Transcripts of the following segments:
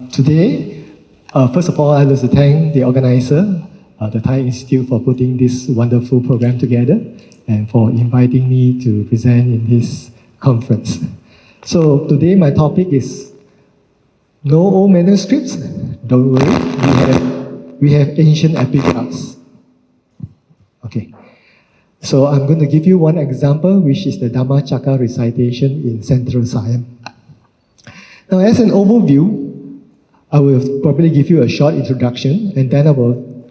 Today, first of all, I'd like to thank the organizer, the Thai Institute, for putting this wonderful program together and for inviting me to present in this conference. So today my topic is no old manuscripts. Don't worry, we have ancient epigraphs. Okay. So I'm going to give you one example, which is the Dhammacakka recitation in central Siam. Now, as an overview, I will probably give you a short introduction, and then I will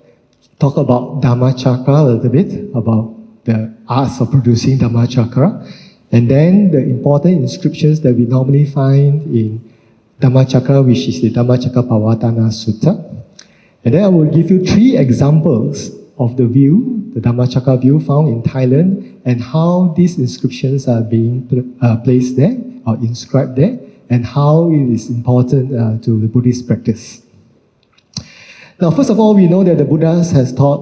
talk about Dhammacakka a little bit, about the arts of producing Dhammacakka, and then the important inscriptions that we normally find in Dhammacakka, which is the Dhammacakka Pavatana Sutta. And then I will give you 3 examples of the view, the Dhammacakka view found in Thailand, and how these inscriptions are being placed there, or inscribed there, and how it is important to the Buddhist practice. Now, first of all, we know that the Buddha has taught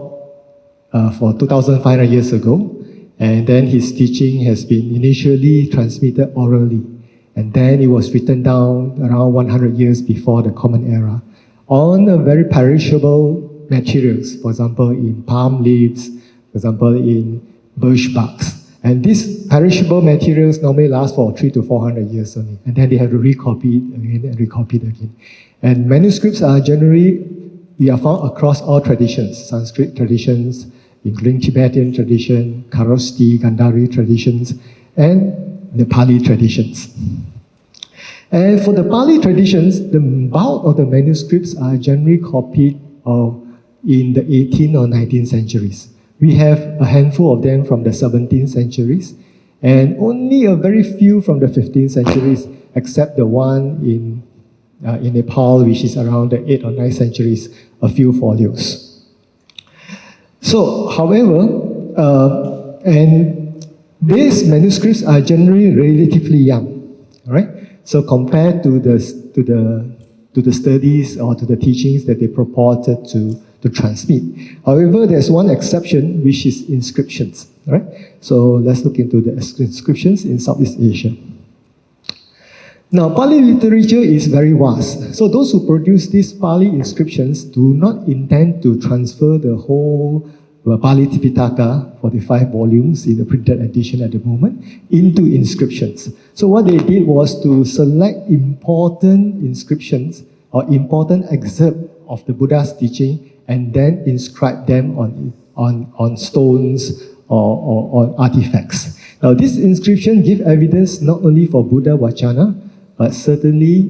for 2,500 years ago, and then his teaching has been initially transmitted orally, and then it was written down around 100 years before the Common Era on a very perishable materials, for example, in palm leaves, for example, in birch barks. And these perishable materials normally last for 300 to 400 years only. And then they have to recopy it again and recopy it again. And manuscripts are generally, we are found across all traditions, Sanskrit traditions, including Tibetan tradition, Kharosthi, Gandhari traditions, and the Pali traditions. And for the Pali traditions, the bulk of the manuscripts are generally copied in the 18th or 19th centuries. We have a handful of them from the 17th centuries, and only a very few from the 15th centuries, except the one in Nepal, which is around the 8th or 9th centuries, a few folios. So, however, and these manuscripts are generally relatively young, right? So compared to the studies or to the teachings that they purported to transmit. However, there's one exception, which is inscriptions, right? So let's look into the inscriptions in Southeast Asia. Now, Pali literature is very vast. So those who produce these Pali inscriptions do not intend to transfer the whole Pali Tipitaka, 45 volumes in the printed edition at the moment, into inscriptions. So what they did was to select important inscriptions or important excerpts of the Buddha's teaching and then inscribe them on stones or on artifacts. Now, this inscription gives evidence not only for Buddha Vachana, but certainly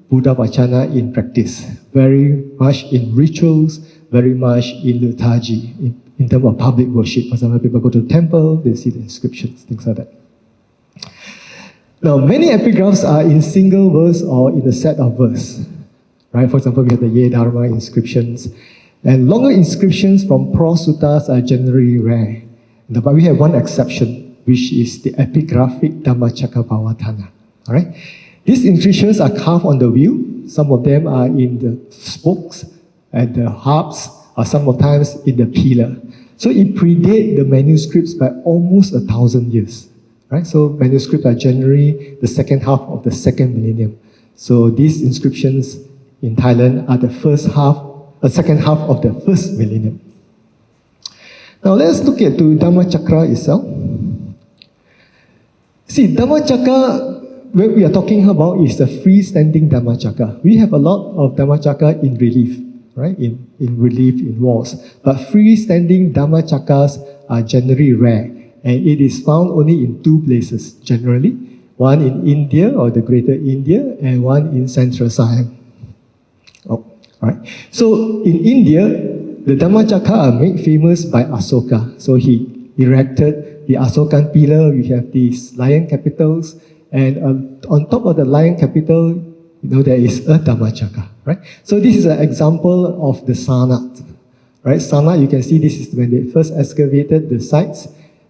Buddha Vachana in practice, very much in rituals, very much in liturgy, in terms of public worship. For example, people go to the temple, they see the inscriptions, things like that. Now, many epigraphs are in single verse or in a set of verse. Right? For example, we have the Ye Dharma inscriptions. And longer inscriptions from prosuttas are generally rare. But we have one exception, which is the epigraphic Dhammacakka Pavatana. All right? These inscriptions are carved on the wheel. Some of them are in the spokes and the harps, or some of times in the pillar. So it predates the manuscripts by almost 1,000 years. Right? So manuscripts are generally the second half of the second millennium. So these inscriptions in Thailand are the second half of the first millennium. Now let's look at the Dhammacakka itself. See, Dhammacakka, what we are talking about is the freestanding Dhammacakka. We have a lot of Dhammacakka in relief, right? In relief in walls. But freestanding Dhammacakkas are generally rare, and it is found only in 2 places generally. One in India or the Greater India, and one in Central Siam. Right. So in India, the Dhammacakka are made famous by Asoka. So he erected the Asokan pillar. We have these lion capitals, and on top of the lion capital, there is a Dhammacakka. Right. So this is an example of the Sanat. Right. Sanat, you can see this is when they first excavated the sites,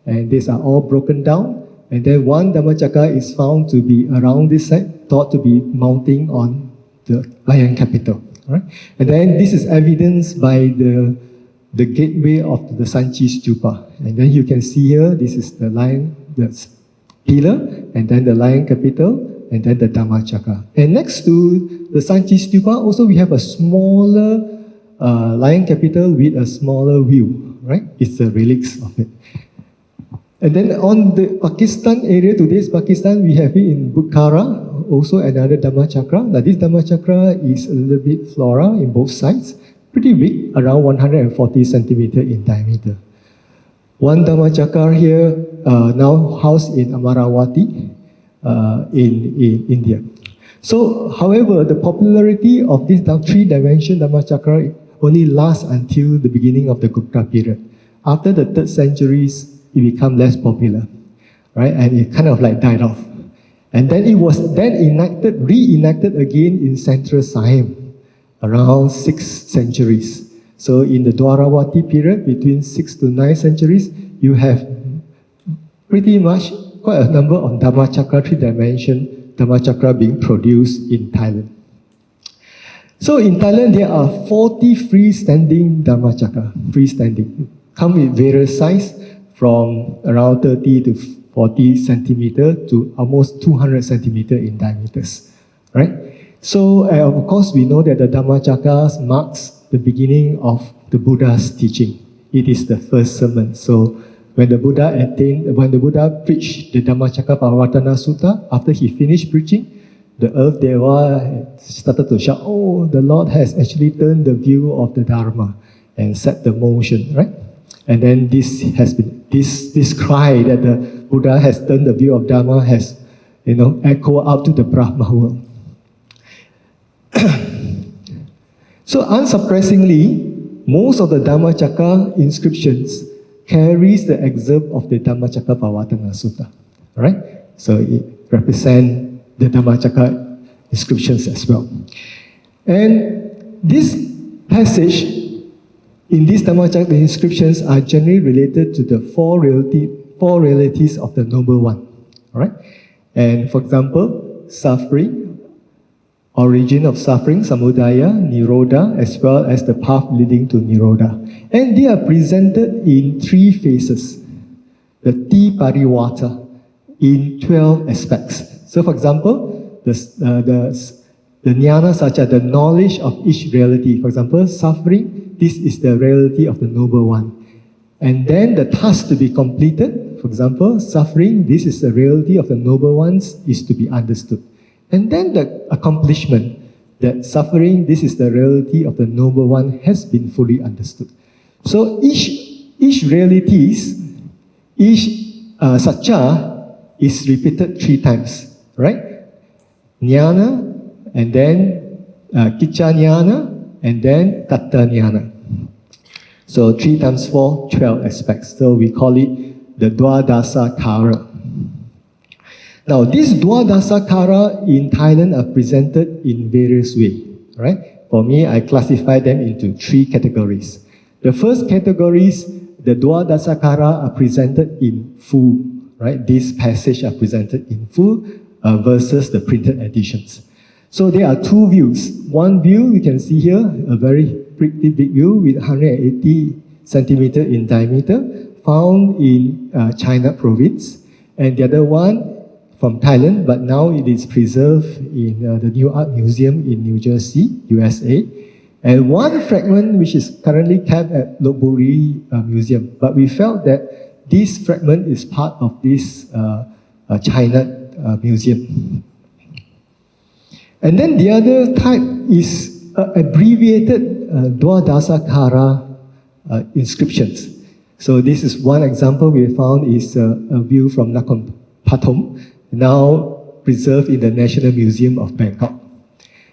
and these are all broken down. And then one Dhammacakka is found to be around this site, thought to be mounting on the lion capital. Right? And then this is evidenced by the gateway of the Sanchi Stupa. And then you can see here, this is the lion, the pillar, and then the lion capital, and then the Dhammacakka. And next to the Sanchi Stupa, also we have a smaller lion capital with a smaller view, right? It's the relics of it. And then on the Pakistan area, today's Pakistan, we have it in Bukhara, also another Dhammacakka. Now this Dhammacakka is a little bit flora in both sides, pretty big, around 140 centimeter in diameter. One Dhammacakka here, now housed in Amaravati, in India. So, however, the popularity of this three-dimension Dhammacakka only lasts until the beginning of the Gupta period. After the 3rd centuries, it became less popular, right? And it kind of like died off. And then it was then reenacted again in central Siam, around 6 centuries. So in the Dwarawati period, between 6 to 9 centuries, you have pretty much quite a number of Dhammacakka, three-dimension Dhammacakka being produced in Thailand. So in Thailand, there are 40 freestanding Dhammacakka, freestanding, come with various size, from around 30 to 40 centimeter to almost 200 centimeter in diameters, right? So of course, we know that the Dhammacakka marks the beginning of the Buddha's teaching. It is the first sermon. So when the Buddha preached the Dhammacakka Pavattana Sutta, after he finished preaching, the earth Deva started to shout, oh, the Lord has actually turned the view of the Dharma and set the motion, right? And then this cry that the Buddha has turned the view of Dharma has, echoed up to the Brahma world. So unsurprisingly, most of the Dhammacakka inscriptions carries the excerpt of the Dhammacakka Pavattana Sutta, right? So it represents the Dhammacakka inscriptions as well. And this passage in these Dhammacakka inscriptions are generally related to the four realities of the Noble One, right? And for example, suffering, origin of suffering, samudaya, nirodha, as well as the path leading to nirodha. And they are presented in 3 phases, the T-Pariwata, in 12 aspects. So for example, the jnana sacha, the knowledge of each reality. For example, suffering, this is the reality of the Noble One. And then the task to be completed, for example, suffering, this is the reality of the Noble Ones, is to be understood. And then the accomplishment, that suffering, this is the reality of the Noble One, has been fully understood. So each realities, each sacha is repeated 3 times, right? Jnana, and then Kicca Jnana, and then Tatta Jnana. So 3 times 4, 12 aspects. So we call it the Dwadasa Kara. Now, these Dwadasa Kara in Thailand are presented in various ways, right? For me, I classify them into 3 categories. The first categories, the Dwadasa Kara are presented in full, right? These passages are presented in full versus the printed editions. So there are 2 views. One view, you can see here, a very pretty big view with 180 centimeter in diameter, found in China province. And the other one from Thailand, but now it is preserved in the New Art Museum in New Jersey, USA. And one fragment which is currently kept at Lopburi Museum. But we felt that this fragment is part of this China museum. And then the other type is abbreviated Dwadasakara inscriptions. So this is one example we found is a view from Nakhon Pathom, now preserved in the National Museum of Bangkok.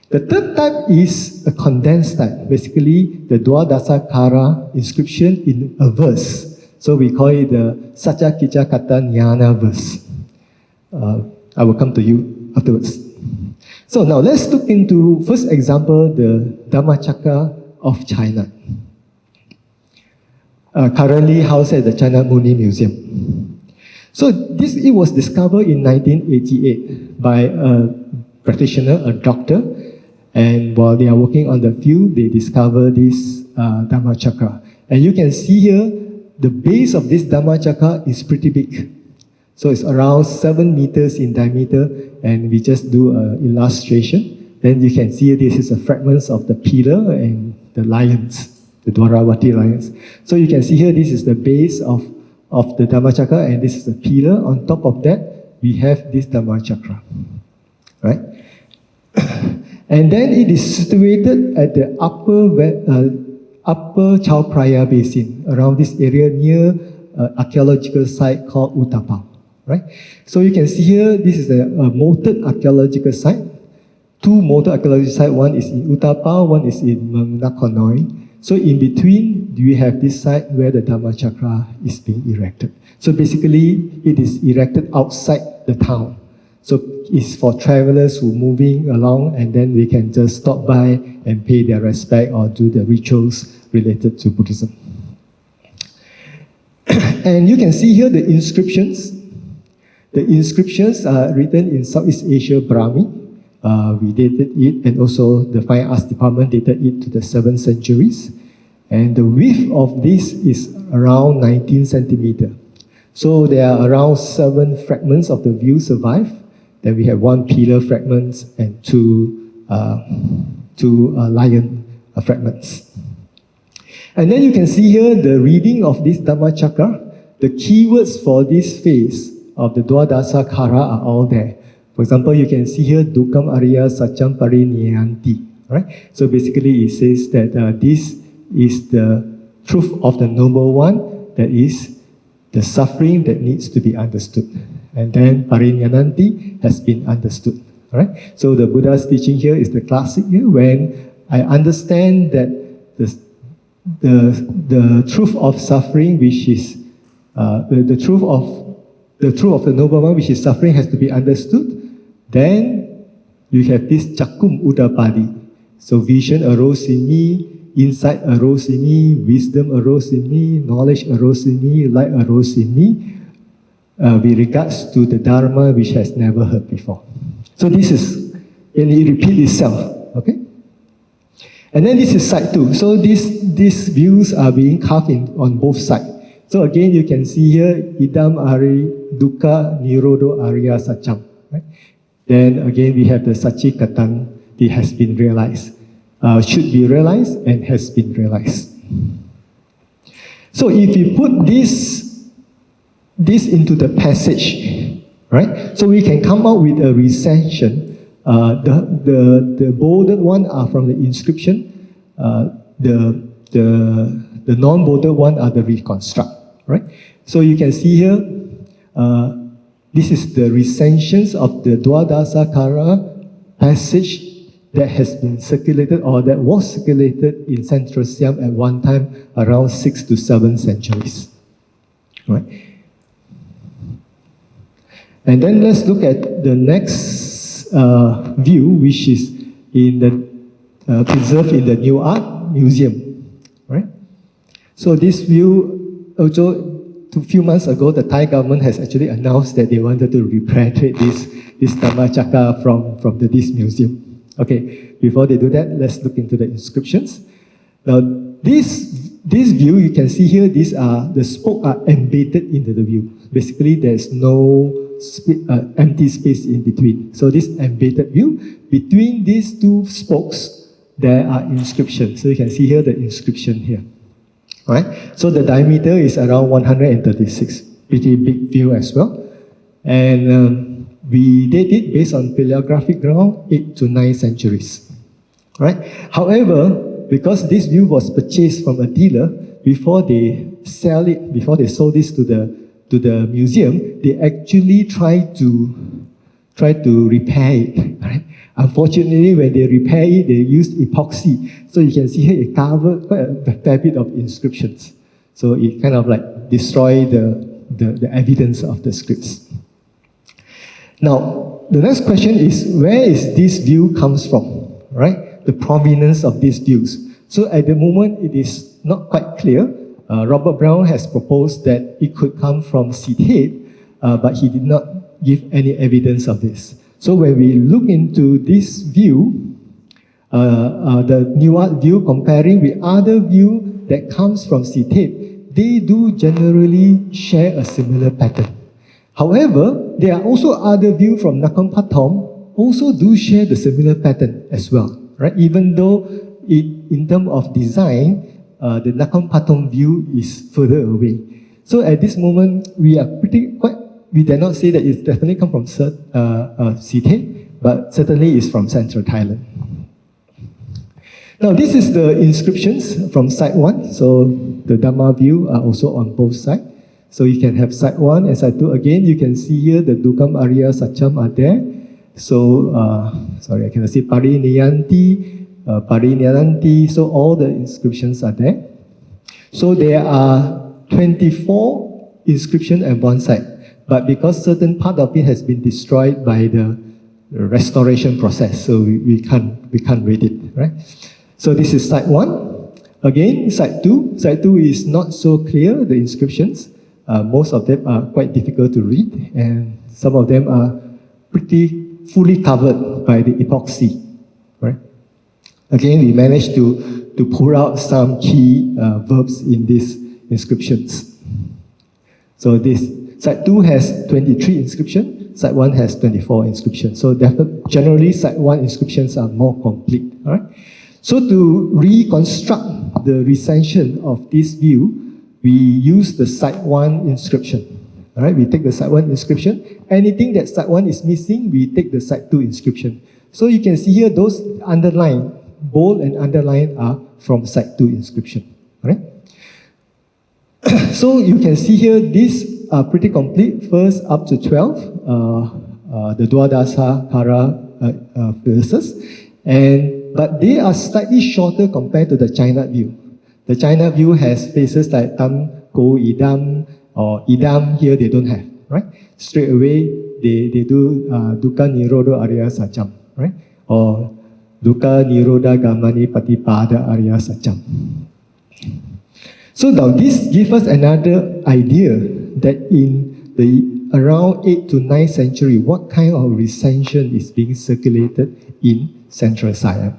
The third type is a condensed type, basically the Dwadasakara inscription in a verse. So we call it the Sacha Kicca Kata Jnana verse. I will come to you afterwards. So now let's look into, first example, the Dhammacakka of China. Currently housed at the China Muni Museum. So it was discovered in 1988 by a practitioner, a doctor, and while they are working on the field, they discover this Dhammacakka. And you can see here, the base of this Dhammacakka is pretty big. So it's around 7 meters in diameter, and we just do an illustration. Then you can see this is a fragments of the pillar and the lions, the Dwaravati lions. So you can see here, this is the base of the Dhammacakka, and this is the pillar. On top of that, we have this Dhammacakka, right? And then it is situated at the upper Chao Phraya basin, around this area near archaeological site called Utapao, right? So you can see here, this is a moated archaeological site. 2 moated archaeological sites, one is in Utapao, one is in Engjin Ooi. So in between, we have this site where the Dhammacakka is being erected. So basically, it is erected outside the town. So it's for travelers who are moving along, and then they can just stop by and pay their respect or do the rituals related to Buddhism. And you can see here the inscriptions. The inscriptions are written in Southeast Asia Brahmi. We dated it, and also the Fine Arts Department dated it to the 7th centuries. And the width of this is around 19 centimeters. So there are around 7 fragments of the view survive. Then we have 1 pillar fragments and 2 lion fragments. And then you can see here the reading of this Dhammacakka. The keywords for this phase of the Dwadasa Kara are all there. For example, you can see here Dukam Arya Satyam Parinyanti, right? So basically it says that this is the truth of the Noble One, that is the suffering that needs to be understood. And then Parinyananti has been understood, right? So the Buddha's teaching here is the classic here, when I understand that the truth of suffering, which is the truth of the Noble One, which is suffering, has to be understood. Then you have this Chakkum Udapadi. So vision arose in me, insight arose in me, wisdom arose in me, knowledge arose in me, light arose in me, with regards to the Dharma which has never heard before. So this is, and it repeats itself, okay? And then this is side 2. So these views are being carved on both sides. So again, you can see here, Idam Ari Dukkha Nirodho Arya Satyam, right? Then again, we have the Sachi Katan, it has been realized, should be realized, and has been realized. So if you put this into the passage, right? So we can come up with a recension. The bolded one are from the inscription. The non-bolded one are the reconstruct, right? So you can see here, this is the recensions of the Dwadasa Kara passage that has been circulated, or that was circulated in Central Siam at one time around 6 to 7 centuries, right? And then let's look at the next view, which is in the preserved in the New Art Museum, right? So this view, also a few months ago, the Thai government has actually announced that they wanted to repatriate this Dhammacakka from this museum. Okay, before they do that, let's look into the inscriptions. Now, this view, you can see here, these are, the spokes are embedded into the view. Basically, there's no empty space in between. So this embedded view, between these 2 spokes, there are inscriptions. So you can see here the inscription here. Right? So the diameter is around 136, pretty big view as well. And we date it based on paleographic ground, 8 to 9 centuries. Right? However, because this view was purchased from a dealer, before they sold this to the museum, they actually tried to repair it. Right? Unfortunately, when they repair it, they used epoxy. So you can see here it covered quite a fair bit of inscriptions. So it kind of like destroyed the evidence of the scripts. Now, the next question is, where is this view comes from, right? The provenance of these views. So at the moment, it is not quite clear. Robert Brown has proposed that it could come from Seat Head, but he did not give any evidence of this. So when we look into this view, the New Art view comparing with other view that comes from Seat Head, they do generally share a similar pattern. However, there are also other views from Nakhon Pathom also do share the similar pattern as well, right? Even though in terms of design, the Nakhon Pathom view is further away. So at this moment, we are we dare not say that it's definitely come from CK, but certainly it's from central Thailand. Now this is the inscriptions from side 1. So the Dhamma view are also on both sides. So you can have side 1 and side 2. Again, you can see here the Dukam Arya Sacham are there. So, sorry, I cannot see Pariniyanti, Pariniyananti. So all the inscriptions are there. So there are 24 inscriptions at one side. But because certain part of it has been destroyed by the restoration process, so we can't read it, right? So this is side 1. Again, side 2. Side 2 is not so clear, the inscriptions. Most of them are quite difficult to read, and some of them are pretty fully covered by the epoxy, right? Again, we managed to pull out some key verbs in these inscriptions. So this side 2 has 23 inscriptions, side 1 has 24 inscriptions. So generally, side 1 inscriptions are more complete, all right? So to reconstruct the recension of this view, we use the side 1 inscription. All right, we take the side 1 inscription. Anything that side 1 is missing, we take the side 2 inscription. So you can see here those underlined, bold and underlined are from side 2 inscription. All right. So you can see here these are pretty complete. First up to 12, the Dwadasa Kara verses, but they are slightly shorter compared to the China view. The China view has phrases like Tam, Go, Idam, or Idam. Here they don't have, right? Straight away, they do Dukkha Nirodha Arya Sacham, right? Or Dukkha Nirodha Gamani Patipada Arya Sacham. So now this gives us another idea that in the around 8th to 9th century, what kind of recension is being circulated in central Siam.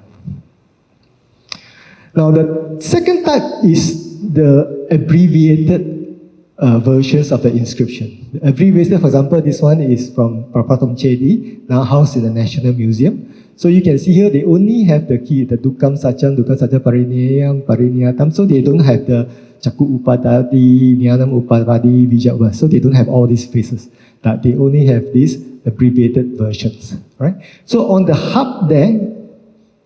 Now the second type is the abbreviated versions of the inscription. The abbreviated, for example, this one is from Prapatom Chedi, now housed in the National Museum. So you can see here they only have the key, the Dukam Sacham Parineyam, Pariniyatam. So they don't have the Caku Upadadi, Nyanam Upadadi, Vijayava. So they don't have all these phrases. But they only have these abbreviated versions, right? So on the hub there,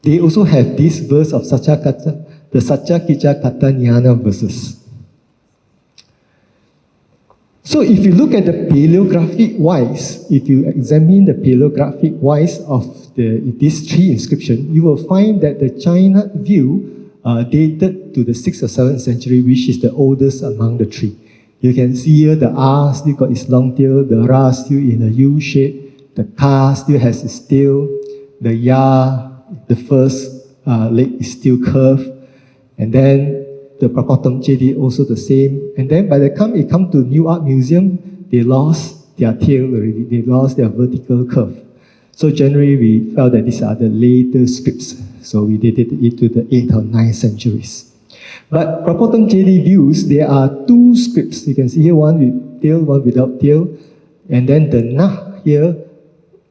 they also have this verse of the Satya Kicha Kata Jnana verses. So if you look at the paleographic wise, if you examine the paleographic wise of these 3 inscriptions, you will find that the China view dated to the 6th or 7th century, which is the oldest among the 3. You can see here the R still got its long tail, the Ra still in a U shape, the Ka still has its tail, the Ya, the first leg is still curved, and then the Prapatom Chedi also the same. And then by the time it comes to New Art Museum, they lost their tail already, they lost their vertical curve. So generally we felt that these are the later scripts, so we dated it to the 8th or 9th centuries. But Prapatom Chedi views, there are 2 scripts. You can see here one with tail, one without tail, and then the Nah here,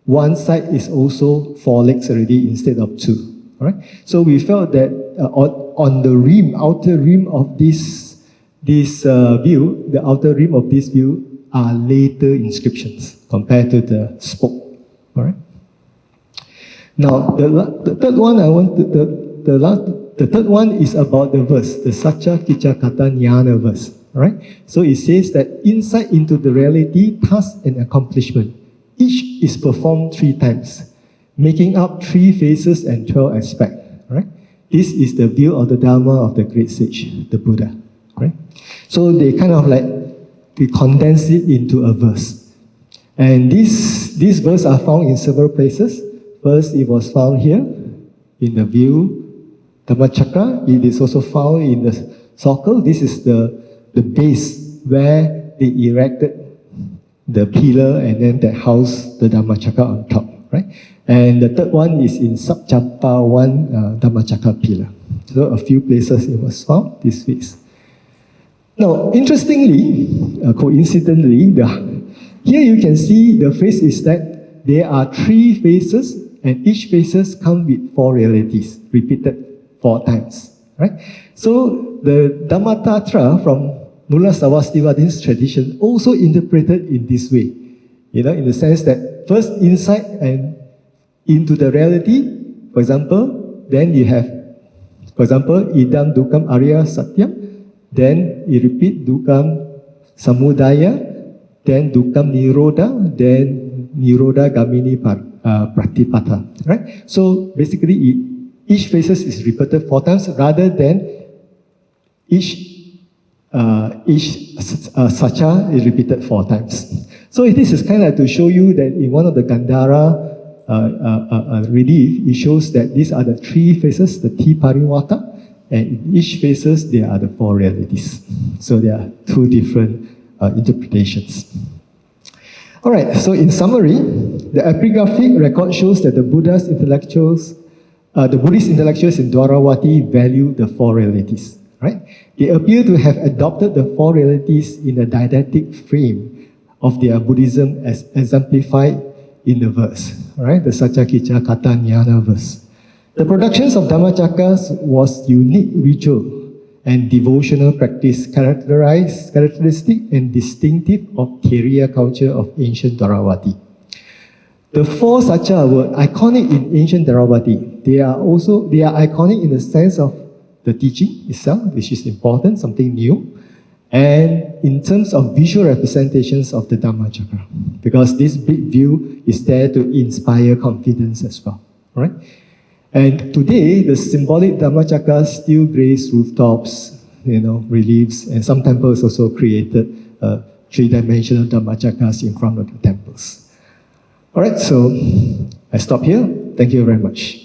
one side is also 4 legs already instead of 2. All right? So we felt that on the rim, outer rim of this view, the outer rim of this view are later inscriptions compared to the spoke. All right? Now the third one the third one is about the verse, the Satya Kicha Kata Jnana verse. All right? So it says that insight into the reality, task and accomplishment. Each is performed 3 times, making up 3 phases and 12 aspects. Right? This is the view of the Dharma of the great sage, the Buddha. Right? So they kind of like, we condense it into a verse. And these verses are found in several places. First, it was found here in the view, Dhammacakka. It is also found in the circle. This is the base where they erected the pillar and then that house the Dhammacakka on top, right? And the third one is in Sabjapa 1 Dhammacakka pillar. So a few places it was found, this face. Now, interestingly, coincidentally, Here you can see the phrase is that there are 3 phases, and each phases come with 4 realities, repeated 4 times. Right? So the Dhammacakka from Mula Savastivadin's tradition also interpreted in this way. In the sense that first insight and into the reality, for example, then you have, for example, idam dukam arya satyam, then you repeat dukam samudaya, then dukam nirodha, then nirodha gamini pratipata. Right? So basically, each phases is repeated 4 times rather than each sacha is repeated 4 times. So this is kind of to show you that in one of the Gandhara relief, it shows that these are the 3 phases, the T-Pariwata, and in each phases there are the 4 realities. So there are 2 different interpretations. All right, so in summary, the epigraphic record shows that the Buddhist intellectuals in Dwaravati value the 4 realities. Right? They appear to have adopted the 4 realities in a didactic frame of their Buddhism as exemplified in the verse, right? The Saccakicca Kata Jnana verse. The productions of Dhammacakka was unique ritual and devotional practice characteristic and distinctive of Theriya culture of ancient Dwaravati. The 4 sacha were iconic in ancient Dwaravati. They are iconic in the sense of the teaching itself, which is important, something new, and in terms of visual representations of the Dhammacakka, because this big view is there to inspire confidence as well, right? And today, the symbolic Dhammacakka still grace rooftops, reliefs, and some temples also created 3-dimensional Dhammacakkas in front of the temples. All right, so I stop here. Thank you very much.